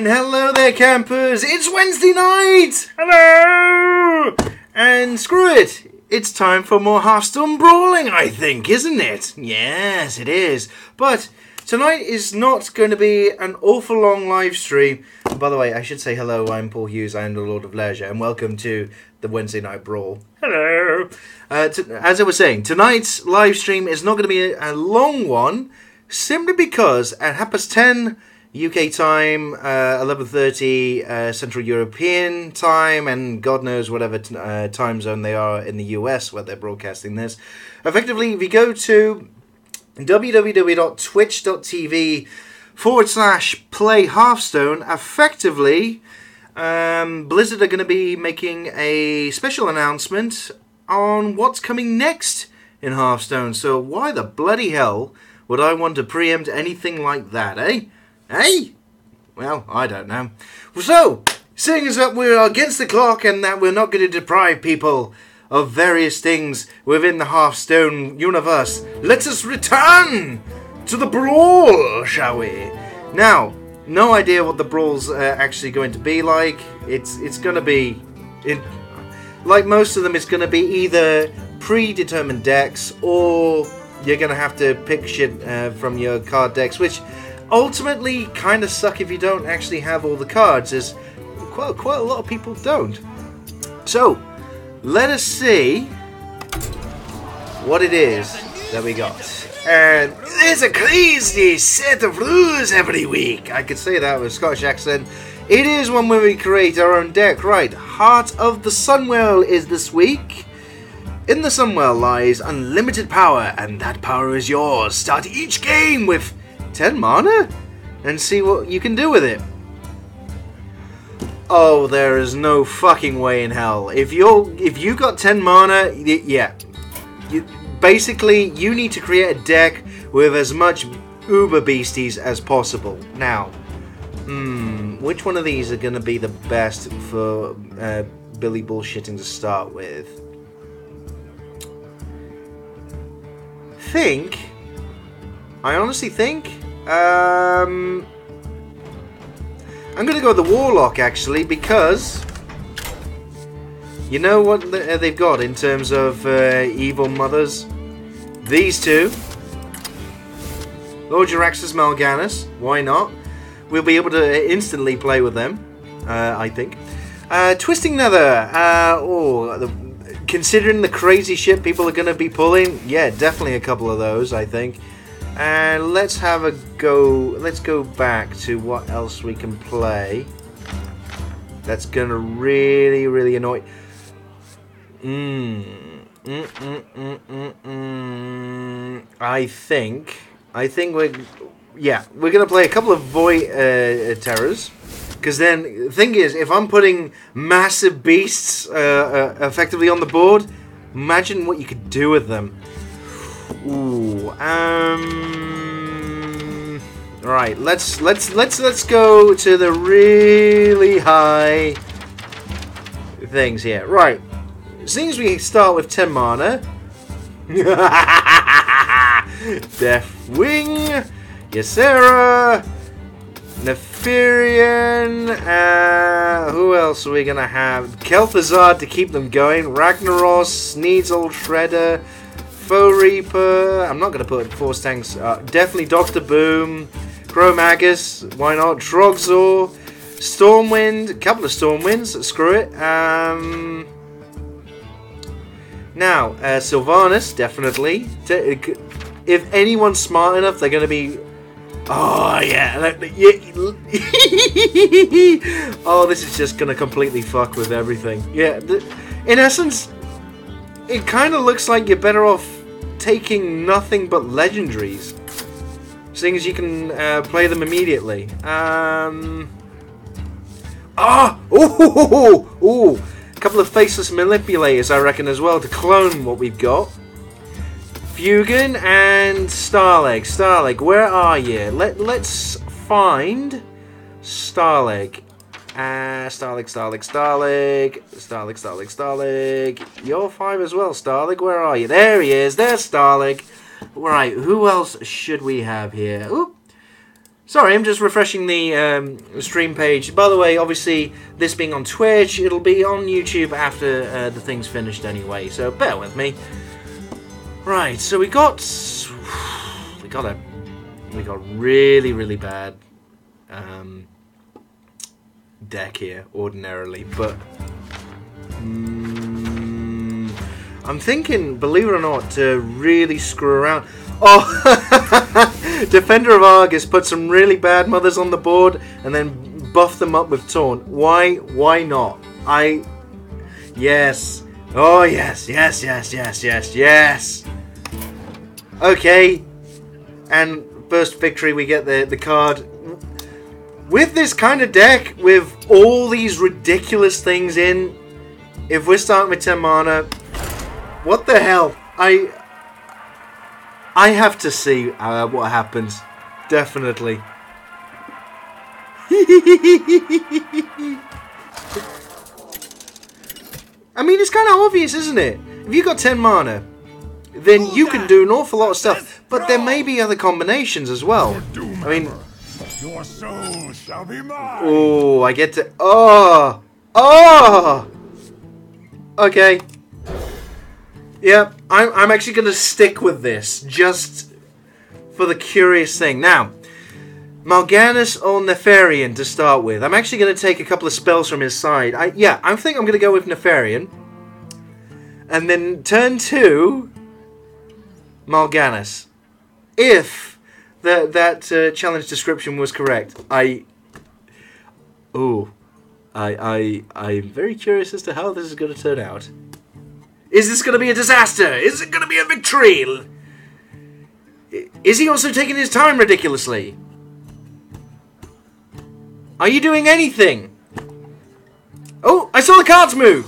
And hello there, campers. It's Wednesday night. Hello. And screw it. It's time for more Hearthstone brawling, I think, isn't it? Yes, it is. But tonight is not going to be an awful long live stream. And by the way, I should say hello. I'm Paul Hughes. I am the Lord of Leisure, and welcome to the Wednesday Night Brawl. Hello. As I was saying, tonight's live stream is not going to be a long one, simply because at 10:30 UK time, 11:30 Central European time, and God knows whatever time zone they are in the US where they're broadcasting this. Effectively, if you go to www.twitch.tv/play Hearthstone, effectively, Blizzard are going to be making a special announcement on what's coming next in Hearthstone. So why the bloody hell would I want to preempt anything like that, eh? Hey? Well, I don't know. So, seeing as that we're against the clock and that we're not going to deprive people of various things within the Hearthstone universe, let us return to the Brawl, shall we? Now, no idea what the Brawl's actually going to be like. It's going to be, like most of them, it's going to be either predetermined decks or you're going to have to pick shit from your card decks, which ultimately kind of suck if you don't actually have all the cards, as quite a lot of people don't. So, let us see what it is that we got. And there's a crazy set of rules every week. I could say that with a Scottish accent. It is one where we create our own deck. Right, Heart of the Sunwell is this week. In the Sunwell lies unlimited power, and that power is yours. Start each game with 10 mana and see what you can do with it. Oh, there is no fucking way in hell. If you got 10 mana, yeah. Basically, you need to create a deck with as much uber beasties as possible. Now, which one of these are going to be the best for Billy bullshitting to start with? I honestly think I'm going to go with the Warlock, actually, because you know what they've got in terms of evil mothers? These two. Lord Jaraxxus Mal'Ganis, why not? We'll be able to instantly play with them, I think. Twisting Nether, considering the crazy shit people are going to be pulling, yeah, definitely a couple of those, I think. And let's have a go. Let's go back to what else we can play. That's going to really, really annoy. I think we're going to play a couple of Void Terrors. Because then, the thing is, if I'm putting massive beasts effectively on the board, imagine what you could do with them. Ooh, right, let's go to the really high things here. Right, seems we start with 10 mana. Deathwing, Ysera, Nefarian, who else are we going to have? Kel'Thuzad to keep them going, Ragnaros, Sneasel, Shredder, Foe Reaper, I'm not going to put Force Tanks, definitely Dr. Boom, Chromagus, why not, Trogzor, Stormwind, a couple of Stormwinds, screw it, now, Sylvanas, definitely, if anyone's smart enough, they're going to be, oh yeah, oh, this is just going to completely fuck with everything, yeah, in essence, it kind of looks like you're better off taking nothing but legendaries, seeing as you can play them immediately. A couple of faceless manipulators, I reckon, as well, to clone what we've got. Fugan and Starleg. Starleg, where are you? Let's find Starleg. Starleg. You're 5 as well, Starleg. Where are you? There he is. There's Starleg. Right, who else should we have here? Ooh. Sorry, I'm just refreshing the stream page. By the way, obviously, this being on Twitch, it'll be on YouTube after the thing's finished anyway, so bear with me. Right, so we got really, really bad deck here, ordinarily, but I'm thinking, believe it or not, to really screw around. Oh, Defender of Argus put some really bad mothers on the board and then buff them up with Taunt. Why not? Yes. Oh, yes. Okay. And first victory, we get the card. With this kind of deck, with all these ridiculous things in, if we're starting with 10 mana, what the hell? I have to see what happens. Definitely. I mean, it's kind of obvious, isn't it? If you've got 10 mana, then you can do an awful lot of stuff. But there may be other combinations as well. I mean... Your soul shall be mine. Oh, I get to... Oh! Okay. Yep, I'm actually going to stick with this, just for the curious thing. Now, Mal'Ganis or Nefarian to start with. I'm actually going to take a couple of spells from his side. I think I'm going to go with Nefarian. And then turn 2, Mal'Ganis. If that challenge description was correct. I'm very curious as to how this is going to turn out. Is this going to be a disaster? Is it going to be a victory? Is he also taking his time ridiculously? Are you doing anything? Oh, I saw the cards move.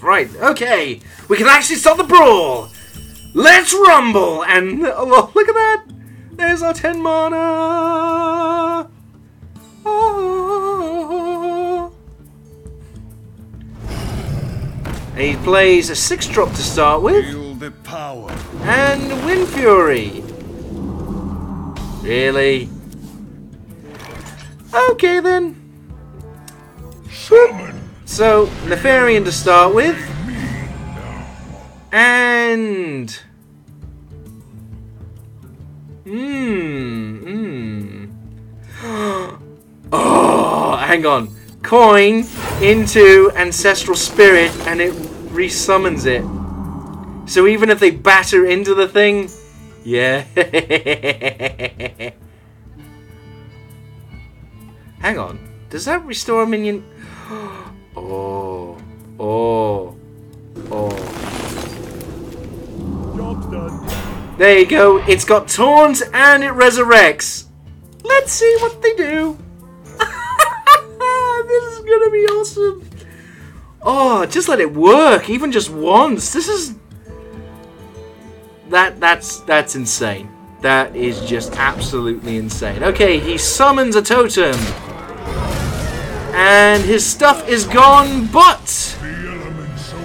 Right, okay. We can actually stop the brawl. Let's rumble. And oh, look at that. There's our 10 mana. Oh. He plays a 6-drop to start with. Feel the power. And Wind Fury. Really? Okay then. So, Nefarian to start with. And... Oh, hang on. Coin into Ancestral Spirit and it resummons it. So even if they batter into the thing, yeah. Hang on. Does that restore a minion? Oh. Job's done. There you go. It's got Taunt and it resurrects. Let's see what they do. This is gonna be awesome. Oh, just let it work, even just once. This is that's insane. That is just absolutely insane. Okay, he summons a totem, and his stuff is gone, but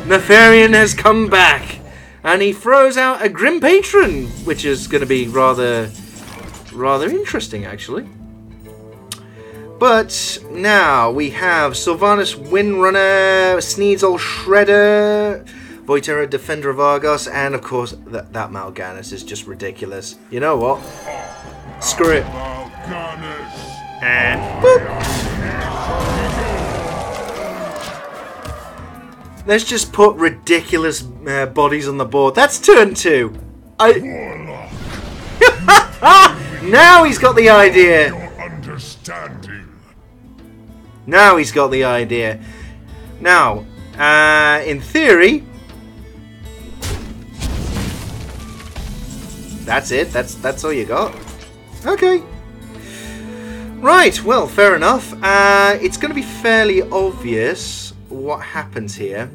Nefarian has come back, and he throws out a Grim Patron, which is going to be rather interesting, actually. But now we have Sylvanas Windrunner, Sneasel Shredder, Voitera Defender of Argos, and of course that Mal'Ganis is just ridiculous. You know what? Screw it. And boop. Let's just put ridiculous bodies on the board. That's turn 2. Now he's got the idea. Now he's got the idea. Now, in theory, that's it. That's all you got. Okay. Right. Well, fair enough. It's going to be fairly obvious what happens here.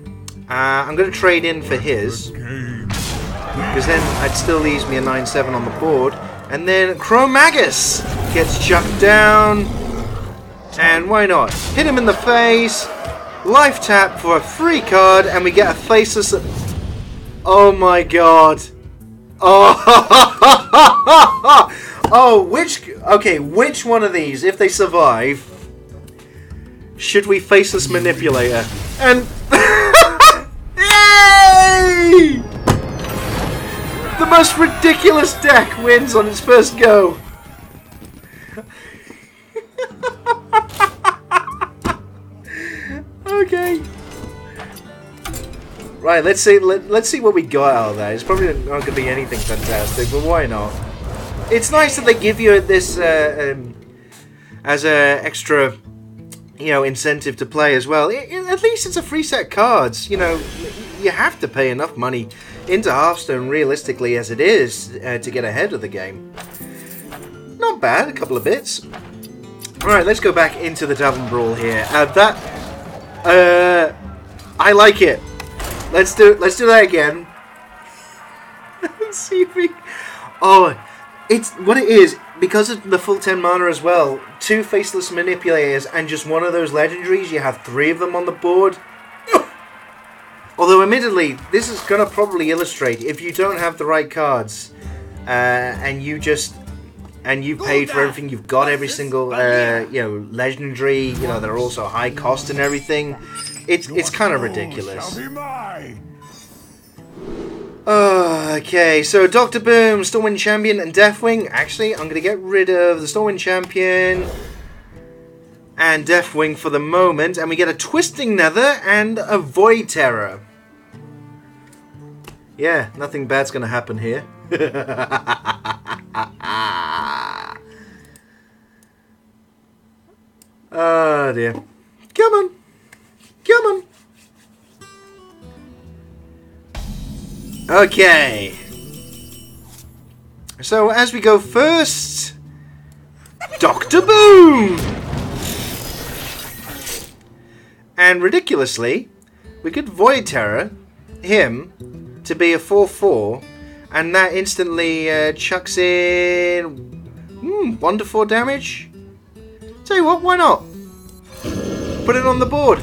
I'm going to trade in for his, because then it still leaves me a 9/7 on the board, and then Chromagus gets chucked down. And why not? Hit him in the face, life tap for a free card, and we get a faceless... Oh my god. Oh, Oh, which one of these, if they survive, should we Faceless Manipulator? And... Yay! The most ridiculous deck wins on its first go. Okay. Right, let's see what we got out of that. It's probably not going to be anything fantastic, but why not? It's nice that they give you this as a extra, incentive to play as well. At least it's a free set of cards. You have to pay enough money into Hearthstone realistically as it is to get ahead of the game. Not bad, a couple of bits. Alright, let's go back into the Tavern Brawl here. I like it. Let's do that again. Let's see if we... Oh, it's what it is. Because of the full 10 mana as well, 2 Faceless Manipulators and just one of those legendaries, you have 3 of them on the board. Although, admittedly, this is going to probably illustrate if you don't have the right cards and you've paid for everything, you've got every single legendary, they're also high cost and everything. It's kind of ridiculous. Okay, so Dr. Boom, Stormwind Champion, and Deathwing. Actually, I'm going to get rid of the Stormwind Champion and Deathwing for the moment, and we get a Twisting Nether and a Void Terror. Yeah, nothing bad's going to happen here. Oh dear. Come on. Come on. Okay. So as we go first, Dr. Boom! And ridiculously, we could Void Terror him to be a 4/4, and that instantly chucks in 1 to 4 damage. Tell you what, why not? Put it on the board.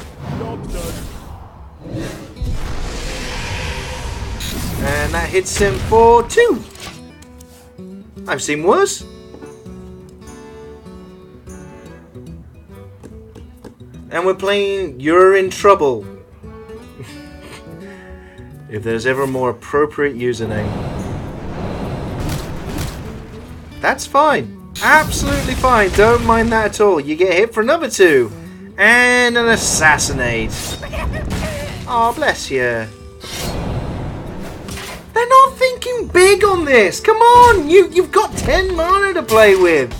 And that hits him for 2. I've seen worse. And we're playing You're in Trouble. If there's ever a more appropriate username. That's fine. Absolutely fine. Don't mind that at all. You get hit for another 2. And an Assassinate. Oh, bless you. They're not thinking big on this. Come on. You've got 10 mana to play with.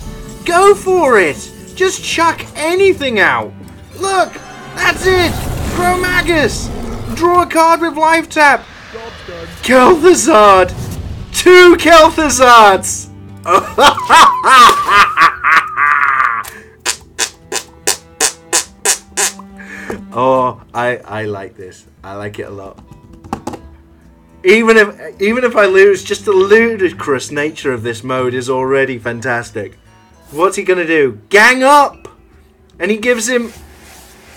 Go for it. Just chuck anything out. Look. That's it. Chromagus. Draw a card with life tap. Kel'Thuzad. 2 Kel'Thuzards. Oh, I like this. I like it a lot. Even if I lose, just the ludicrous nature of this mode is already fantastic. What's he gonna do? Gang up! And he gives him...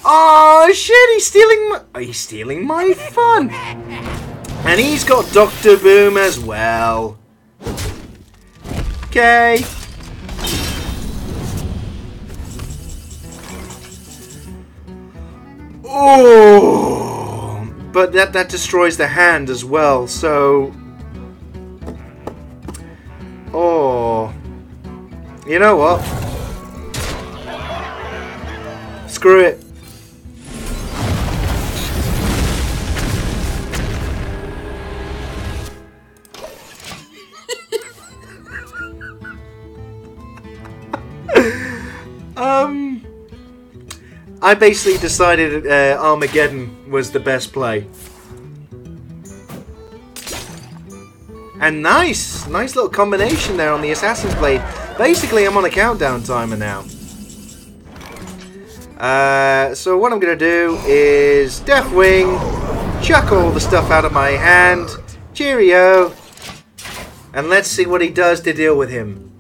Oh shit! He's stealing my fun. And he's got Dr. Boom as well. Okay. Oh, but that destroys the hand as well. So, oh, you know what? Screw it. I basically decided Armageddon was the best play. And nice little combination there on the Assassin's Blade. Basically, I'm on a countdown timer now. So what I'm going to do is Deathwing, chuck all the stuff out of my hand, cheerio, and let's see what he does to deal with him.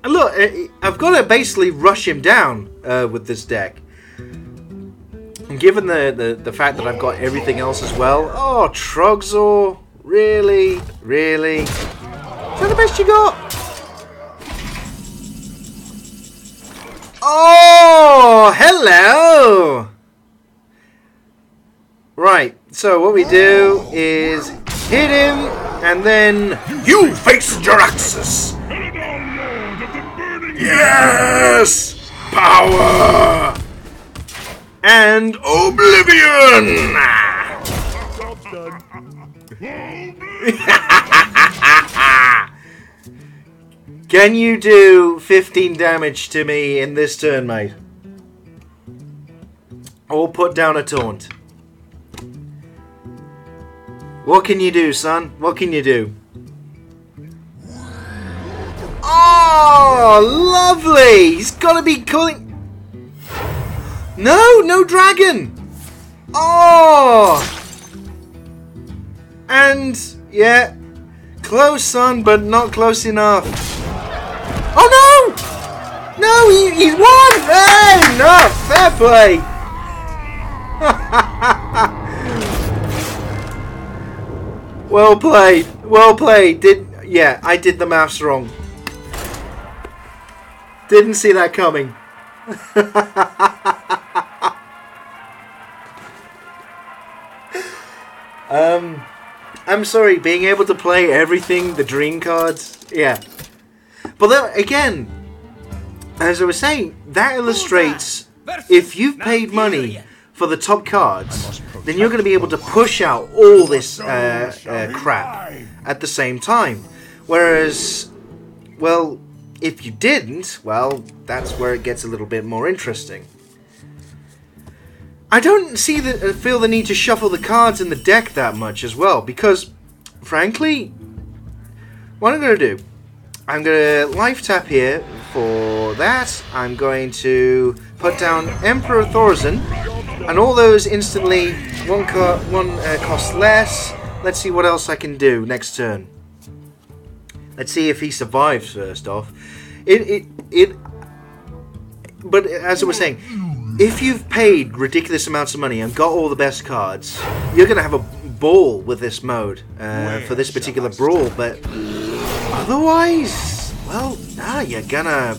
And look, I've got to basically rush him down with this deck. And given the fact that I've got everything else as well. Oh, Trogzor. Really? Really? Is that the best you got? Oh, hello! Right, so what we do is hit him, and then you face your axis! Yes! Power! And oblivion! Can you do 15 damage to me in this turn, mate? Or put down a taunt? What can you do, son? What can you do? Oh, lovely! He's got to be calling... No, no dragon! Oh! And, yeah, close, son, but not close enough. Oh, no! No, he's won! Hey, no, fair play! Well played, well played. Yeah, I did the maths wrong. Didn't see that coming. I'm sorry, being able to play everything, the dream cards, yeah. But then, again, as I was saying, that illustrates if you've paid money for the top cards, then you're going to be able to push out all this crap at the same time. Whereas, well, if you didn't, well, that's where it gets a little bit more interesting. I don't feel the need to shuffle the cards in the deck that much as well, because, frankly, what I'm going to do, I'm going to life tap here for that. I'm going to put down Emperor Thorzen, and all those instantly one cost less. Let's see what else I can do next turn. Let's see if he survives first off. But as I was saying, if you've paid ridiculous amounts of money and got all the best cards, you're going to have a ball with this mode for this particular brawl. But otherwise, well, nah, you're gonna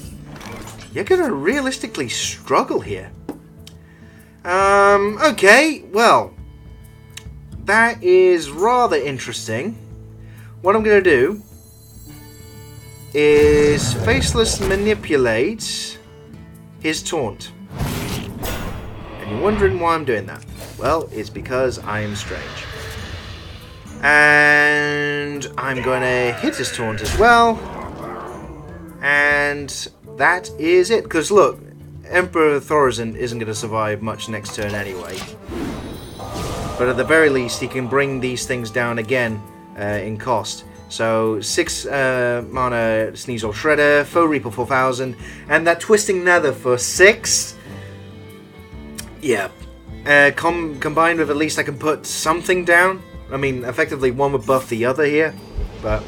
realistically struggle here. Okay, well, that is rather interesting. What I'm going to do is Faceless manipulate his taunt. And you're wondering why I'm doing that. Well, it's because I am strange. And I'm going to hit his taunt as well. And that is it. Because look, Emperor Thorzen isn't going to survive much next turn anyway. But at the very least, he can bring these things down again in cost. So 6 mana Sneasel Shredder, Foe Reaper 4000, and that Twisting Nether for 6. Yeah. Combined with at least I can put something down. I mean, effectively one would buff the other here, but...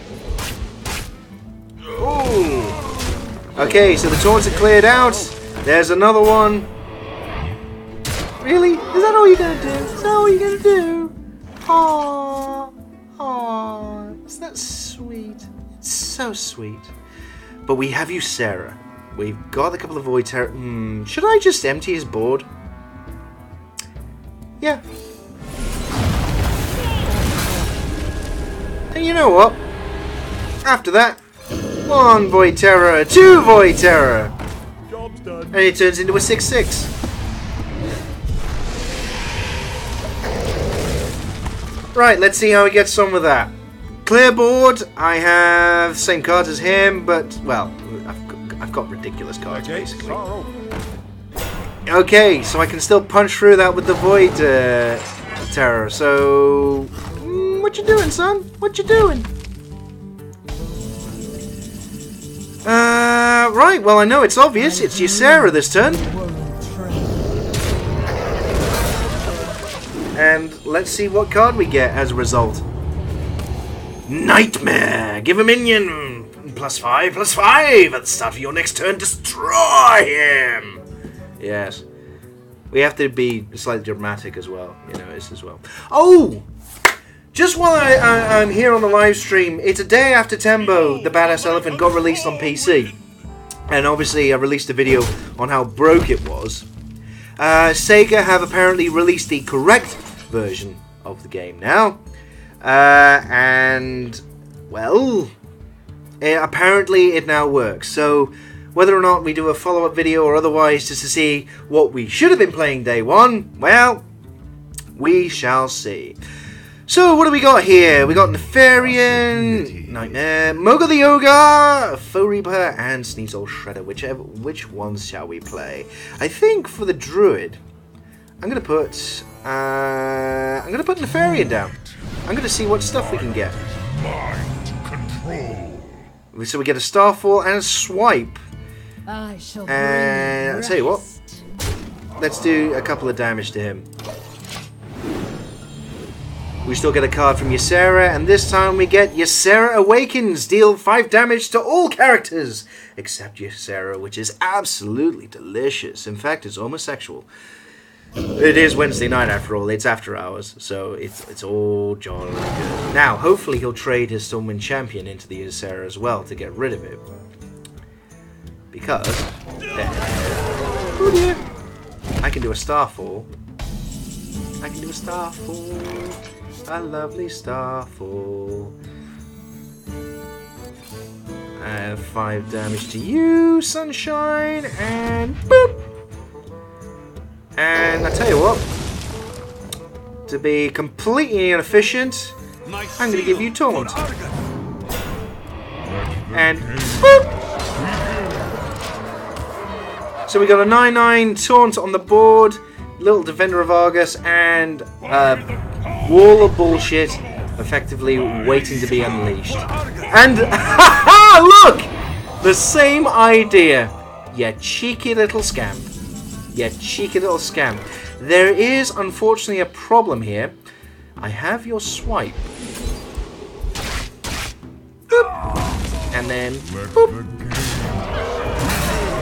Ooh! Okay, so the taunts are cleared out. There's another one. Really? Is that all you're gonna do? Is that all you're gonna do? Aww. Aww. Isn't that sweet? It's so sweet. But we have you, Sarah. We've got a couple of Void Terror. Should I just empty his board? Yeah. And you know what? After that, 1 Void Terror, 2 Void Terror. Job's done. And it turns into a 6/6. Right, let's see how he gets on with that. Clear board. I have the same cards as him, but, well, I've got ridiculous cards, basically. Okay, so I can still punch through that with the Void Terror. So, what you doing, son? What you doing? Right, well, I know it's obvious. It's you, Sarah, this turn. And let's see what card we get as a result. Nightmare! Give a minion +5/+5 at the start of your next turn. Destroy him! Yes. We have to be slightly dramatic as well. You know, this as well. Oh! Just while I'm here on the live stream, it's a day after Tembo, the Badass Elephant, got released on PC. and obviously I released a video on how broke it was. Sega have apparently released the correct version of the game now, and well, apparently it now works. So whether or not we do a follow-up video or otherwise just to see what we should have been playing day one, well, we shall see. So what do we got here? We got Nefarian, Nightmare, Moga the Ogre, Foe Reaper, and Sneasel Shredder. Which ones shall we play? I think for the Druid, I'm gonna put Nefarian down. I'm gonna see what stuff we can get. So we get a Starfall and a Swipe. And I'll tell you what, let's do a couple of damage to him. We still get a card from Ysera, and this time we get Ysera Awakens. Deal 5 damage to all characters except Ysera, which is absolutely delicious. In fact, it's almost sexual. It is Wednesday night after all. It's after hours, so it's all jolly good. Now, hopefully he'll trade his Stormwind Champion into the Ysera as well to get rid of it. Because... oh dear. I can do a Starfall. I can do a Starfall. A lovely Starfall. 5 damage to you, Sunshine, and boop! And I tell you what, to be completely inefficient, I'm going to give you Taunt. And boop! So we got a 9/9 Taunt on the board, little Defender of Argus, and Wall of Bullshit, effectively waiting to be unleashed. And look! The same idea. You cheeky little scamp. You cheeky little scamp. There is unfortunately a problem here. I have your Swipe. Boop. And then boop.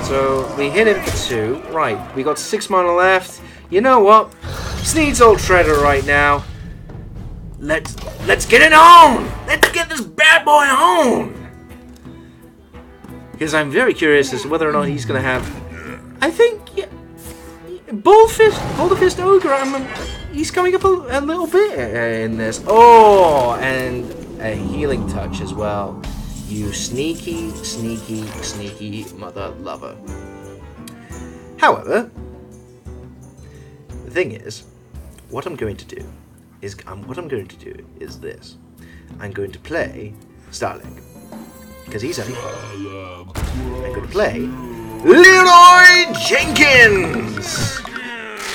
So we hit him for 2. Right, we got 6 mana left. You know what? Sneasel Shredder right now. Let's get it on! Let's get this bad boy on! Because I'm very curious as to whether or not he's going to have... I think... Yeah, Boulderfist Ogre, he's coming up a little bit in this. Oh, and a Healing Touch as well. You sneaky, sneaky, sneaky mother lover. However, the thing is, what I'm going to do is this. I'm going to play Starling because he's only 5. I'm going to play Leroy Jenkins,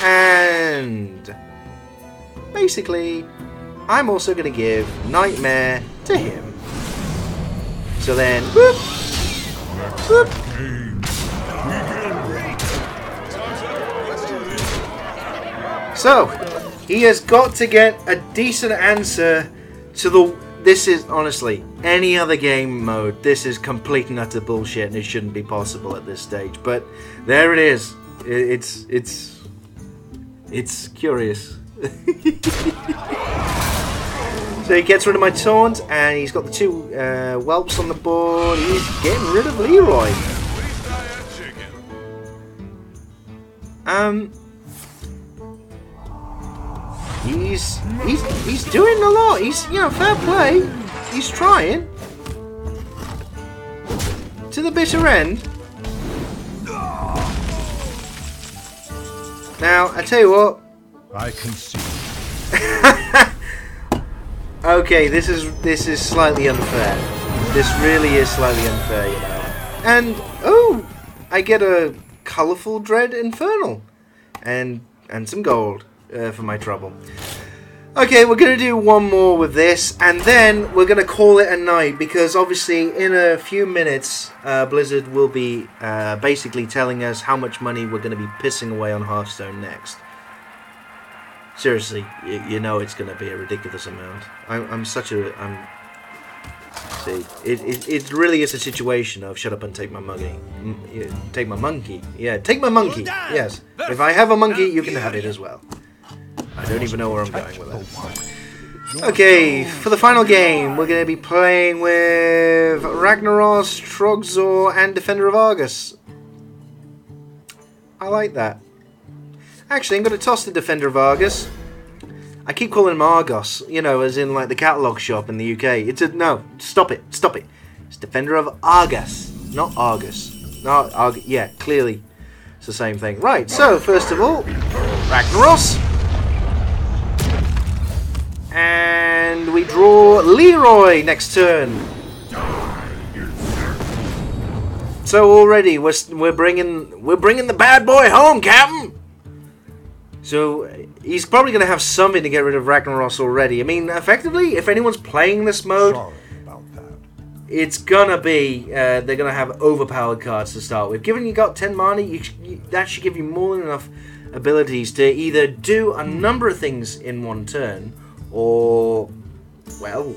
and basically, I'm also going to give Nightmare to him. So then, whoop, whoop. So, he has got to get a decent answer to the... This is, honestly, any other game mode, this is complete and utter bullshit and it shouldn't be possible at this stage. But there it is. It's curious. So he gets rid of my Taunt, and he's got the 2 Whelps on the board. He's getting rid of Leroy. He's doing a lot. He's, you know, fair play. He's trying. To the bitter end. Now, I tell you what. I can see. Okay, this is slightly unfair. This really is slightly unfair, you know. And oh, I get a colourful Dread Infernal, and some gold for my trouble. Okay, we're gonna do one more with this, and then we're gonna call it a night because obviously in a few minutes, Blizzard will be basically telling us how much money we're gonna be pissing away on Hearthstone next. Seriously, you know it's going to be a ridiculous amount. See, it really is a situation of shut up and take my monkey. Take my monkey. Yeah, take my monkey. Yes. If I have a monkey, you can have it as well. I don't even know where I'm going with that. Okay, for the final game, we're going to be playing with Ragnaros, Trogzor, and Defender of Argus. I like that. Actually, I'm going to toss the Defender of Argus. I keep calling him Argos, you know, as in like the catalogue shop in the UK. It's a no. Stop it! Stop it! It's Defender of Argus, not Argus. No, yeah, clearly it's the same thing. Right. So first of all, Ragnaros, and we draw Leroy next turn. So already we're bringing the bad boy home, Captain. So he's probably going to have something to get rid of Ragnaros already. I mean, effectively, if anyone's playing this mode, it's going to be, they're going to have overpowered cards to start with. Given you got 10 mana, that should give you more than enough abilities to either do a number of things in one turn, or, well,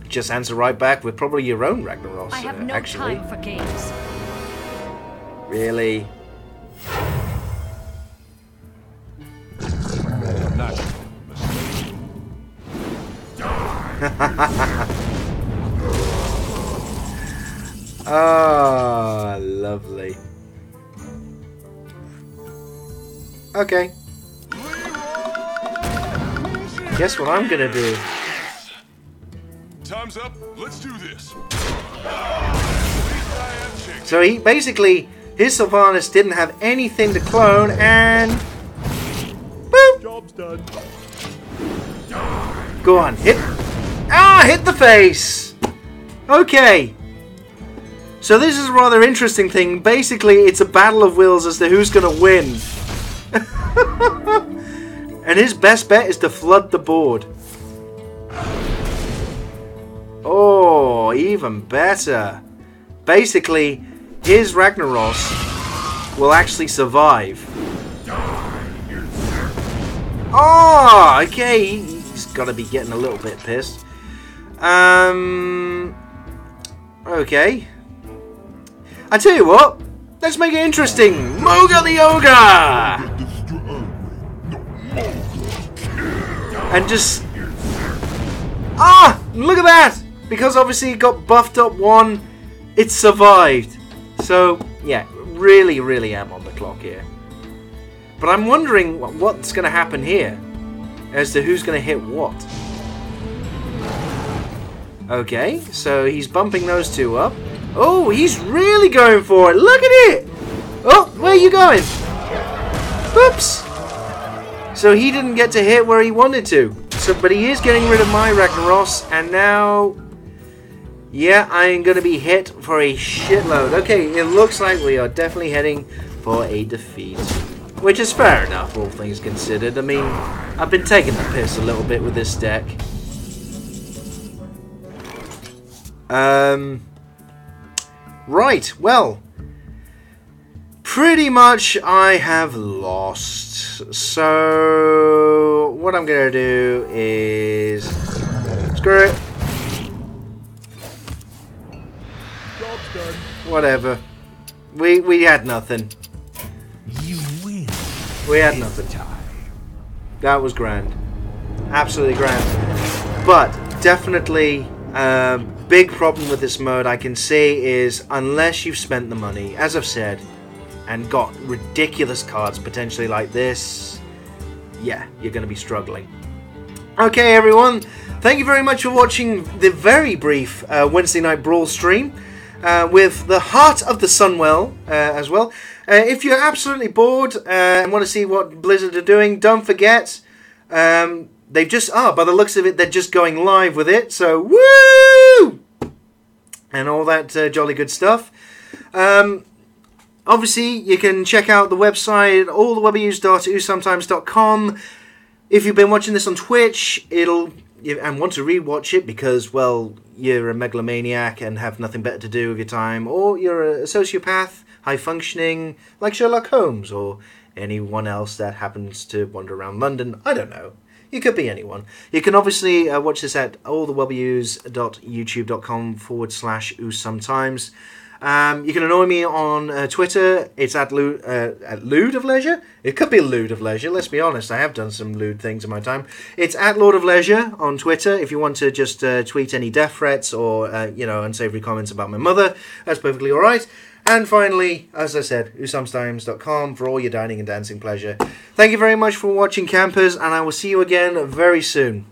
just answer right back with probably your own Ragnaros, I have no actually. time for games. Really? Ah, lovely. Okay. Guess what I'm gonna do? Time's up. Let's do this. So he basically, his Sylvanas didn't have anything to clone, and boop. Job's done. Go on, hit. Ah, hit the face. Okay. So this is a rather interesting thing. Basically, it's a battle of wills as to who's going to win. And his best bet is to flood the board. Oh, even better. Basically, his Ragnaros will actually survive. Oh, okay. He's got to be getting a little bit pissed. Okay. I tell you what, let's make it interesting. Moga the Ogre! And just... Ah! Look at that! Because obviously it got buffed up one, it survived. So, yeah, really, really am on the clock here. But I'm wondering what's going to happen here. As to who's going to hit what. Okay, so he's bumping those two up. Oh, he's really going for it. Look at it. Oh, where are you going? Oops. So he didn't get to hit where he wanted to. But he is getting rid of my Ragnaros. And now, yeah, I'm going to be hit for a shitload. Okay, it looks like we are definitely heading for a defeat. Which is fair enough, all things considered. I mean, I've been taking the piss a little bit with this deck. Right, well, pretty much I have lost. So, what I'm going to do is... Screw it. Job's done. Whatever. We had nothing. You win. We had nothing. That was grand. Absolutely grand. But, definitely... big problem with this mode I can see is unless you've spent the money, as I've said, and got ridiculous cards potentially like this, yeah, you're going to be struggling. Okay, everyone, thank you very much for watching the very brief Wednesday night Brawl stream with the Heart of the Sunwell as well. If you're absolutely bored and want to see what Blizzard are doing, don't forget they've just, by the looks of it, they're just going live with it, so woo! And all that jolly good stuff. Obviously, you can check out the website, allthewebuse.usometimes.com. If you've been watching this on Twitch, and want to rewatch it because, well, you're a megalomaniac and have nothing better to do with your time, or you're a sociopath, high-functioning, like Sherlock Holmes, or anyone else that happens to wander around London, I don't know. You could be anyone. You can obviously watch this at allthewebuse.youtube.com/usometimes. You can annoy me on Twitter. It's at Lewd of Leisure. It could be Lewd of Leisure. Let's be honest. I have done some lewd things in my time. It's at Lord of Leisure on Twitter. If you want to just tweet any death threats or unsavory comments about my mother, that's perfectly all right. And finally, as I said, usamstimes.com for all your dining and dancing pleasure. Thank you very much for watching, campers, and I will see you again very soon.